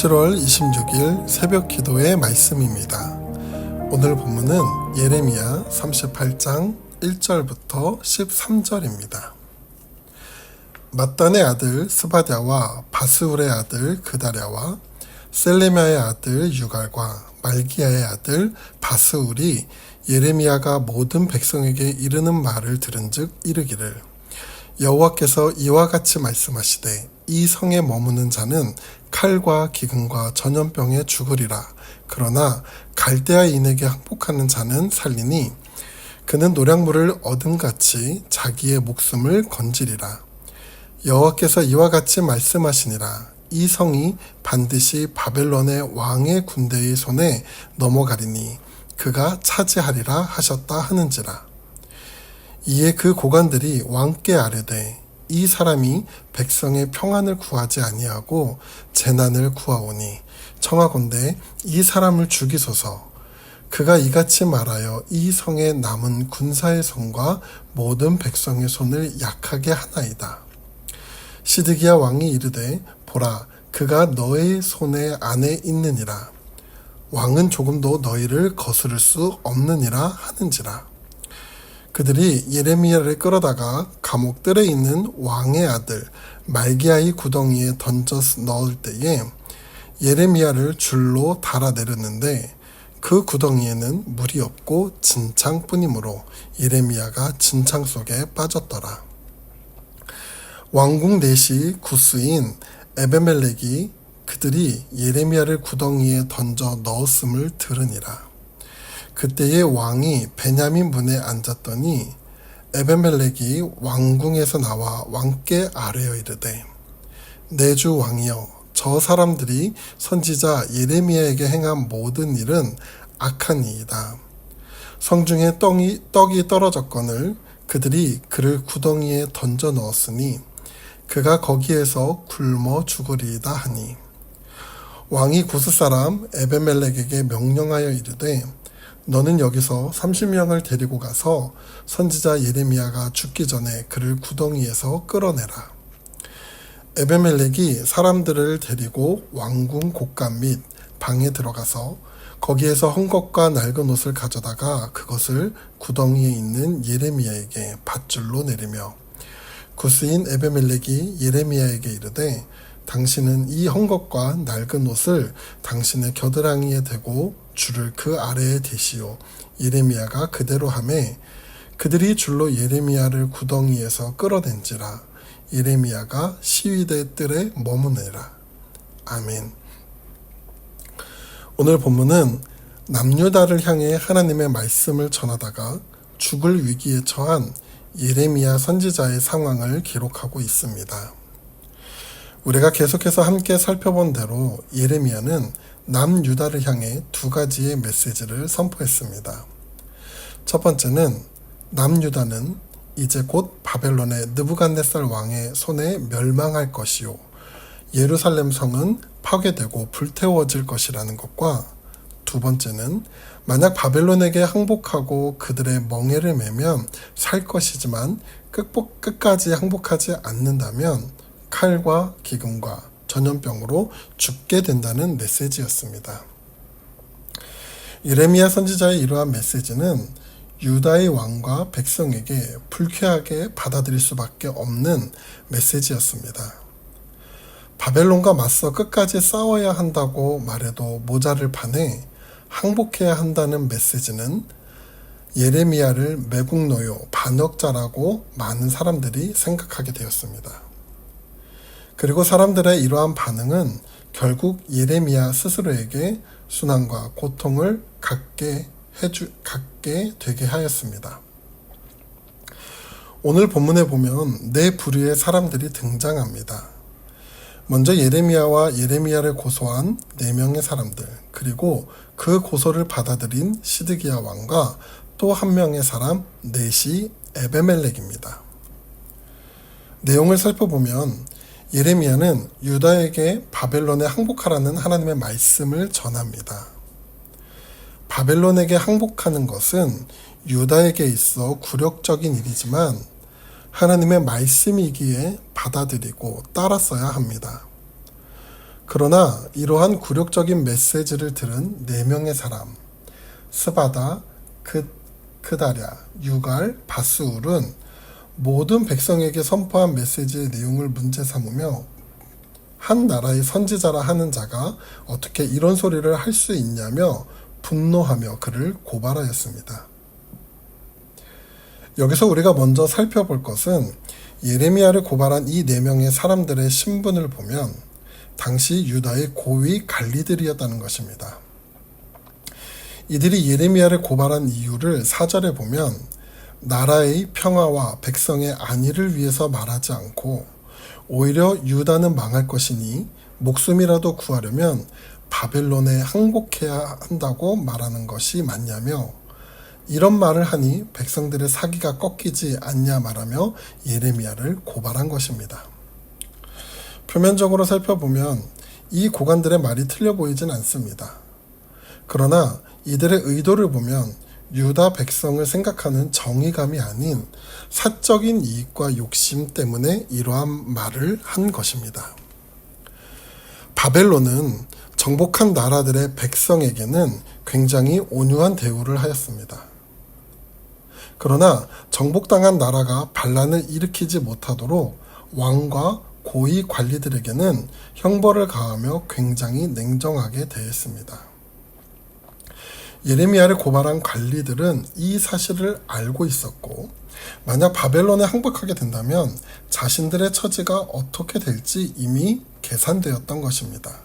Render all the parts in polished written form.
7월 26일 새벽 기도의 말씀입니다. 오늘 본문은 예레미야 38장 1절부터 13절입니다. mattan의 아들 스바랴와 바스울의 아들 그다랴와 셀레미야의 아들 유갈과 말기야의 아들 바스울이 예레미야가 모든 백성에게 이르는 말을 들은즉 이르기를, 여호와께서 이와 같이 말씀하시되 이 성에 머무는 자는 칼과 기근과 전염병에 죽으리라. 그러나 갈대아인에게 항복하는 자는 살리니 그는 노략물을 얻음같이 자기의 목숨을 건지리라. 여호와께서 이와 같이 말씀하시니라. 이 성이 반드시 바벨론의 왕의 군대의 손에 넘어가리니 그가 차지하리라 하셨다 하는지라. 이에 그 고관들이 왕께 아뢰되, 이 사람이 백성의 평안을 구하지 아니하고 재난을 구하오니 청하건대 이 사람을 죽이소서. 그가 이같이 말하여 이 성에 남은 군사의 손과 모든 백성의 손을 약하게 하나이다. 시드기야 왕이 이르되, 보라, 그가 너의 손에 안에 있느니라. 왕은 조금도 너희를 거스를 수 없느니라 하는지라. 그들이 예레미야를 끌어다가 감옥들에 있는 왕의 아들 말기야의 구덩이에 던져 넣을 때에 예레미야를 줄로 달아내렸는데 그 구덩이에는 물이 없고 진창뿐이므로 예레미야가 진창 속에 빠졌더라. 왕궁 내시 구스인 에베멜렉이 그들이 예레미야를 구덩이에 던져 넣었음을 들으니라. 그때의 왕이 베냐민 문에 앉았더니 에베멜렉이 왕궁에서 나와 왕께 아뢰어 이르되, 내 주 왕이여, 저 사람들이 선지자 예레미야에게 행한 모든 일은 악하니이다. 성중에 떡이 떨어졌거늘 그들이 그를 구덩이에 던져 넣었으니 그가 거기에서 굶어 죽으리이다 하니, 왕이 구스 사람 에베멜렉에게 명령하여 이르되, 너는 여기서 30명을 데리고 가서 선지자 예레미야가 죽기 전에 그를 구덩이에서 끌어내라. 에베멜렉이 사람들을 데리고 왕궁 곳간 및 방에 들어가서 거기에서 헝겊과 낡은 옷을 가져다가 그것을 구덩이에 있는 예레미야에게 밧줄로 내리며, 구스인 에베멜렉이 예레미야에게 이르되, 당신은 이 헝겊과 낡은 옷을 당신의 겨드랑이에 대고 줄을 그 아래에 대시오. 예레미야가 그대로 하매 그들이 줄로 예레미야를 구덩이에서 끌어낸지라. 예레미야가 시위대 뜰에 머무느니라. 아멘. 오늘 본문은 남유다를 향해 하나님의 말씀을 전하다가 죽을 위기에 처한 예레미야 선지자의 상황을 기록하고 있습니다. 우리가 계속해서 함께 살펴본 대로 예레미야는 남유다를 향해 두 가지의 메시지를 선포했습니다. 첫 번째는 남유다는 이제 곧 바벨론의 느부갓네살 왕의 손에 멸망할 것이요, 예루살렘 성은 파괴되고 불태워질 것이라는 것과, 두 번째는 만약 바벨론에게 항복하고 그들의 멍에를 매면 살 것이지만 끝까지 항복하지 않는다면 칼과 기근과 전염병으로 죽게 된다는 메시지였습니다. 예레미야 선지자의 이러한 메시지는 유다의 왕과 백성에게 불쾌하게 받아들일 수밖에 없는 메시지였습니다. 바벨론과 맞서 끝까지 싸워야 한다고 말해도 모자를 판에 항복해야 한다는 메시지는 예레미야를 매국노요, 반역자라고 많은 사람들이 생각하게 되었습니다. 그리고 사람들의 이러한 반응은 결국 예레미야 스스로에게 순환과 고통을 갖게 되게 하였습니다. 오늘 본문에 보면 네 부류의 사람들이 등장합니다. 먼저 예레미야와 예레미야를 고소한 4명의 사람들, 그리고 그 고소를 받아들인 시드기야 왕과 또 한 명의 사람 넷이 에베멜렉입니다. 내용을 살펴보면 예레미야는 유다에게 바벨론에 항복하라는 하나님의 말씀을 전합니다. 바벨론에게 항복하는 것은 유다에게 있어 굴욕적인 일이지만 하나님의 말씀이기에 받아들이고 따랐어야 합니다. 그러나 이러한 굴욕적인 메시지를 들은 네 명의 사람, 스바다, 크다랴, 유갈, 바스울은 모든 백성에게 선포한 메시지의 내용을 문제 삼으며 한 나라의 선지자라 하는 자가 어떻게 이런 소리를 할 수 있냐며 분노하며 그를 고발하였습니다. 여기서 우리가 먼저 살펴볼 것은 예레미야를 고발한 이 네 명의 사람들의 신분을 보면 당시 유다의 고위 관리들이었다는 것입니다. 이들이 예레미야를 고발한 이유를 4절에 보면 나라의 평화와 백성의 안위를 위해서 말하지 않고 오히려 유다는 망할 것이니 목숨이라도 구하려면 바벨론에 항복해야 한다고 말하는 것이 맞냐며 이런 말을 하니 백성들의 사기가 꺾이지 않냐 말하며 예레미야를 고발한 것입니다. 표면적으로 살펴보면 이 고관들의 말이 틀려 보이진 않습니다. 그러나 이들의 의도를 보면 유다 백성을 생각하는 정의감이 아닌 사적인 이익과 욕심 때문에 이러한 말을 한 것입니다. 바벨론은 정복한 나라들의 백성에게는 굉장히 온유한 대우를 하였습니다. 그러나 정복당한 나라가 반란을 일으키지 못하도록 왕과 고위 관리들에게는 형벌을 가하며 굉장히 냉정하게 대했습니다. 예레미야를 고발한 관리들은 이 사실을 알고 있었고 만약 바벨론에 항복하게 된다면 자신들의 처지가 어떻게 될지 이미 계산되었던 것입니다.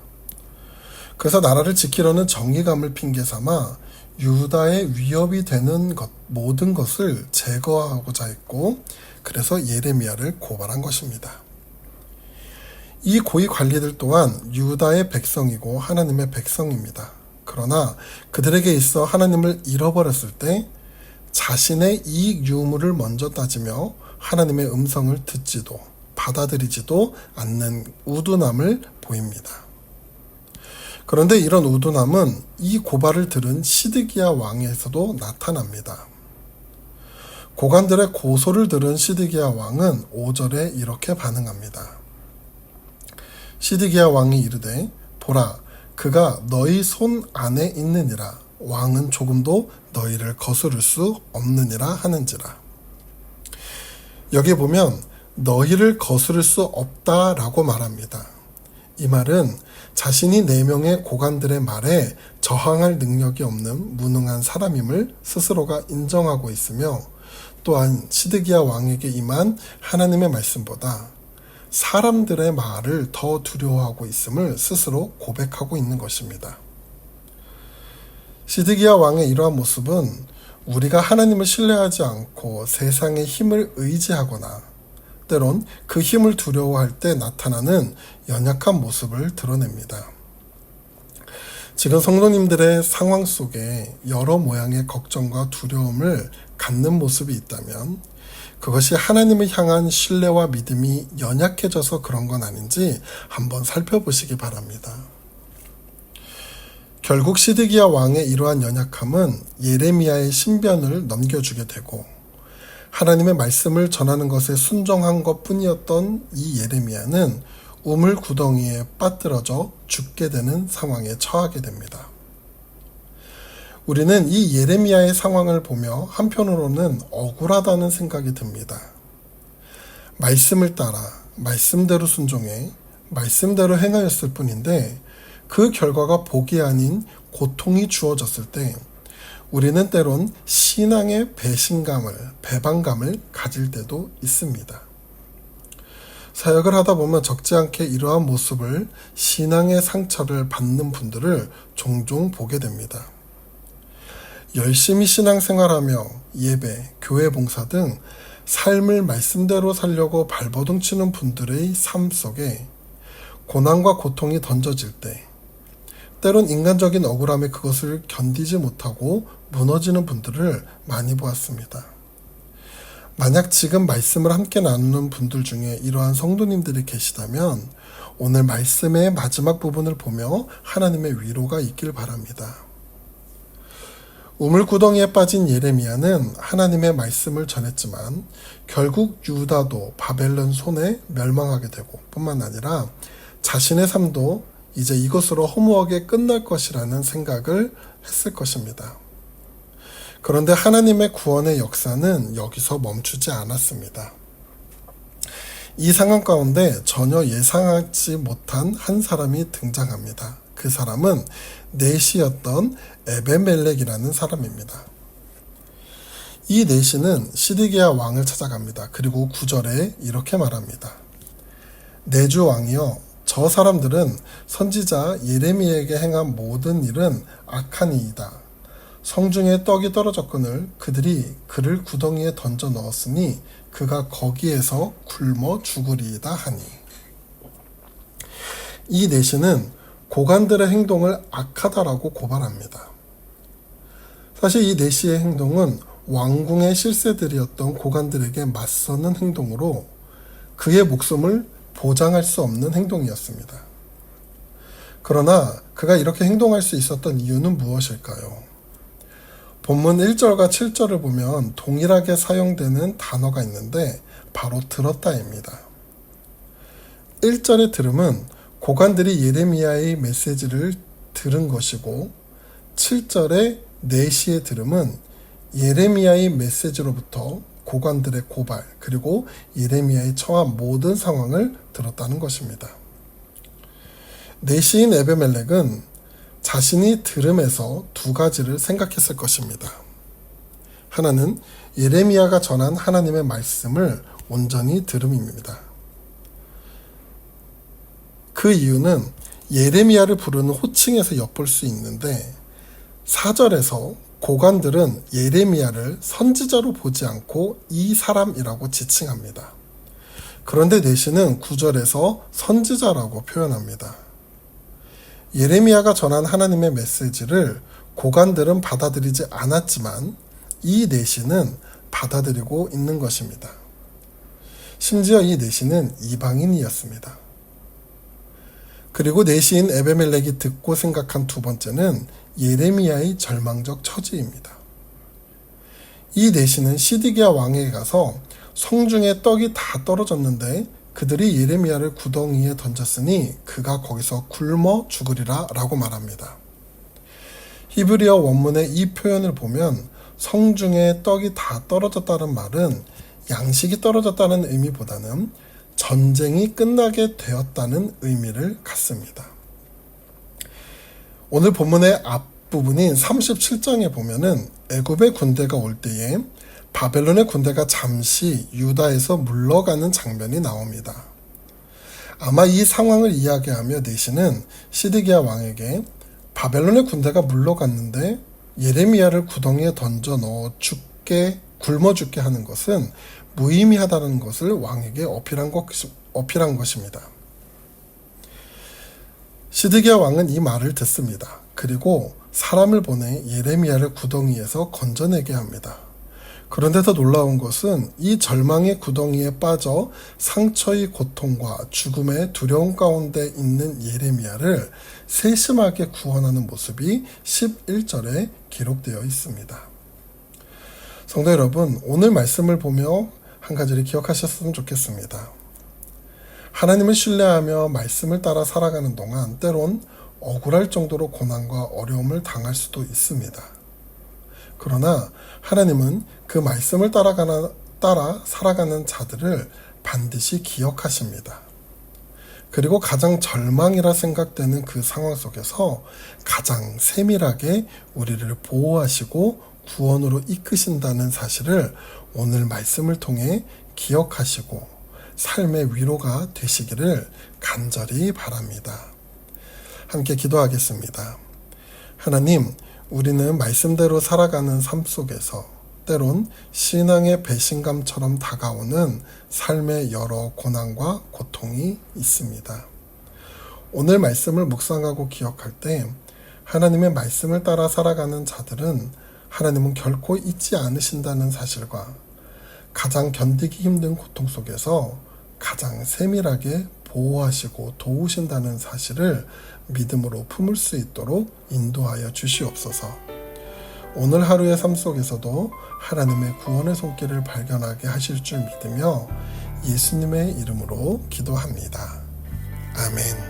그래서 나라를 지키려는 정의감을 핑계삼아 유다의 위협이 되는 모든 것을 제거하고자 했고 그래서 예레미야를 고발한 것입니다. 이 고위 관리들 또한 유다의 백성이고 하나님의 백성입니다. 그러나 그들에게 있어 하나님을 잃어버렸을 때 자신의 이익 유무를 먼저 따지며 하나님의 음성을 듣지도 받아들이지도 않는 우둔함을 보입니다. 그런데 이런 우둔함은 이 고발을 들은 시드기야 왕에서도 나타납니다. 고관들의 고소를 들은 시드기야 왕은 5절에 이렇게 반응합니다. 시드기야 왕이 이르되 보라 그가 너희 손 안에 있느니라 왕은 조금도 너희를 거스를 수 없느니라 하는지라. 여기 보면 너희를 거스를 수 없다라고 말합니다. 이 말은 자신이 4명의 고관들의 말에 저항할 능력이 없는 무능한 사람임을 스스로가 인정하고 있으며 또한 시드기야 왕에게 임한 하나님의 말씀보다 사람들의 말을 더 두려워하고 있음을 스스로 고백하고 있는 것입니다. 시드기야 왕의 이러한 모습은 우리가 하나님을 신뢰하지 않고 세상의 힘을 의지하거나 때론 그 힘을 두려워할 때 나타나는 연약한 모습을 드러냅니다. 지금 성도님들의 상황 속에 여러 모양의 걱정과 두려움을 갖는 모습이 있다면 그것이 하나님을 향한 신뢰와 믿음이 연약해져서 그런 건 아닌지 한번 살펴보시기 바랍니다. 결국 시드기야 왕의 이러한 연약함은 예레미야의 신변을 넘겨주게 되고 하나님의 말씀을 전하는 것에 순종한 것뿐이었던 이 예레미야는 우물 구덩이에 빠뜨려져 죽게 되는 상황에 처하게 됩니다. 우리는 이 예레미야의 상황을 보며 한편으로는 억울하다는 생각이 듭니다. 말씀을 따라 말씀대로 순종해 말씀대로 행하였을 뿐인데 그 결과가 복이 아닌 고통이 주어졌을 때 우리는 때론 신앙의 배반감을 가질 때도 있습니다. 사역을 하다 보면 적지 않게 이러한 모습을 신앙의 상처를 받는 분들을 종종 보게 됩니다. 열심히 신앙생활하며 예배, 교회 봉사 등 삶을 말씀대로 살려고 발버둥 치는 분들의 삶 속에 고난과 고통이 던져질 때 때론 인간적인 억울함에 그것을 견디지 못하고 무너지는 분들을 많이 보았습니다. 만약 지금 말씀을 함께 나누는 분들 중에 이러한 성도님들이 계시다면 오늘 말씀의 마지막 부분을 보며 하나님의 위로가 있길 바랍니다. 우물구덩이에 빠진 예레미야는 하나님의 말씀을 전했지만 결국 유다도 바벨론 손에 멸망하게 되고 뿐만 아니라 자신의 삶도 이제 이것으로 허무하게 끝날 것이라는 생각을 했을 것입니다. 그런데 하나님의 구원의 역사는 여기서 멈추지 않았습니다. 이 상황 가운데 전혀 예상하지 못한 한 사람이 등장합니다. 그 사람은 넷이었던 에베멜렉이라는 사람입니다. 이 넷이는 시드기야 왕을 찾아갑니다. 그리고 9절에 이렇게 말합니다. 내주 왕이여, 저 사람들은 선지자 예레미야에게 행한 모든 일은 악하니이다. 성중에 떡이 떨어졌거늘 그들이 그를 구덩이에 던져 넣었으니 그가 거기에서 굶어 죽으리이다 하니. 이 넷이는 고관들의 행동을 악하다라고 고발합니다. 사실 이 넷의 행동은 왕궁의 실세들이었던 고관들에게 맞서는 행동으로 그의 목숨을 보장할 수 없는 행동이었습니다. 그러나 그가 이렇게 행동할 수 있었던 이유는 무엇일까요? 본문 1절과 7절을 보면 동일하게 사용되는 단어가 있는데 바로 들었다입니다. 1절의 들음은 고관들이 예레미야의 메시지를 들은 것이고 7절의 넷의 들음은 예레미야의 메시지로부터 고관들의 고발 그리고 예레미야의 처한 모든 상황을 들었다는 것입니다. 넷인 에베멜렉은 자신이 들음에서 두 가지를 생각했을 것입니다. 하나는 예레미야가 전한 하나님의 말씀을 온전히 들음입니다. 그 이유는 예레미야를 부르는 호칭에서 엿볼 수 있는데 4절에서 고관들은 예레미야를 선지자로 보지 않고 이 사람이라고 지칭합니다. 그런데 넷이는 9절에서 선지자라고 표현합니다. 예레미야가 전한 하나님의 메시지를 고관들은 받아들이지 않았지만 이 넷이는 받아들이고 있는 것입니다. 심지어 이 넷이는 이방인이었습니다. 그리고 넷인 에베멜렉이 듣고 생각한 두 번째는 예레미야의 절망적 처지입니다. 이 넷이는 시드기야 왕에게 가서 성중에 떡이 다 떨어졌는데 그들이 예레미야를 구덩이에 던졌으니 그가 거기서 굶어 죽으리라 라고 말합니다. 히브리어 원문의 이 표현을 보면 성중에 떡이 다 떨어졌다는 말은 양식이 떨어졌다는 의미보다는 전쟁이 끝나게 되었다는 의미를 갖습니다. 오늘 본문의 앞부분인 37장에 보면은 애굽의 군대가 올 때에 바벨론의 군대가 잠시 유다에서 물러가는 장면이 나옵니다. 아마 이 상황을 이야기하며 넷이는 시드기야 왕에게 바벨론의 군대가 물러갔는데 예레미야를 구덩이에 던져 넣어 굶어 죽게 하는 것은 무의미하다는 것을 왕에게 어필한 것입니다. 시드기야 왕은 이 말을 듣습니다. 그리고 사람을 보내 예레미야를 구덩이에서 건져내게 합니다. 그런데 더 놀라운 것은 이 절망의 구덩이에 빠져 상처의 고통과 죽음의 두려움 가운데 있는 예레미야를 세심하게 구원하는 모습이 11절에 기록되어 있습니다. 성도 여러분, 오늘 말씀을 보며 한 가지를 기억하셨으면 좋겠습니다. 하나님을 신뢰하며 말씀을 따라 살아가는 동안 때론 억울할 정도로 고난과 어려움을 당할 수도 있습니다. 그러나 하나님은 그 말씀을 따라 살아가는 자들을 반드시 기억하십니다. 그리고 가장 절망이라 생각되는 그 상황 속에서 가장 세밀하게 우리를 보호하시고 구원으로 이끄신다는 사실을 오늘 말씀을 통해 기억하시고 삶의 위로가 되시기를 간절히 바랍니다. 함께 기도하겠습니다. 하나님, 우리는 말씀대로 살아가는 삶 속에서 때론 신앙의 배신감처럼 다가오는 삶의 여러 고난과 고통이 있습니다. 오늘 말씀을 묵상하고 기억할 때 하나님의 말씀을 따라 살아가는 자들은 하나님은 결코 잊지 않으신다는 사실과 가장 견디기 힘든 고통 속에서 가장 세밀하게 보호하시고 도우신다는 사실을 믿음으로 품을 수 있도록 인도하여 주시옵소서. 오늘 하루의 삶 속에서도 하나님의 구원의 손길을 발견하게 하실 줄 믿으며 예수님의 이름으로 기도합니다. 아멘.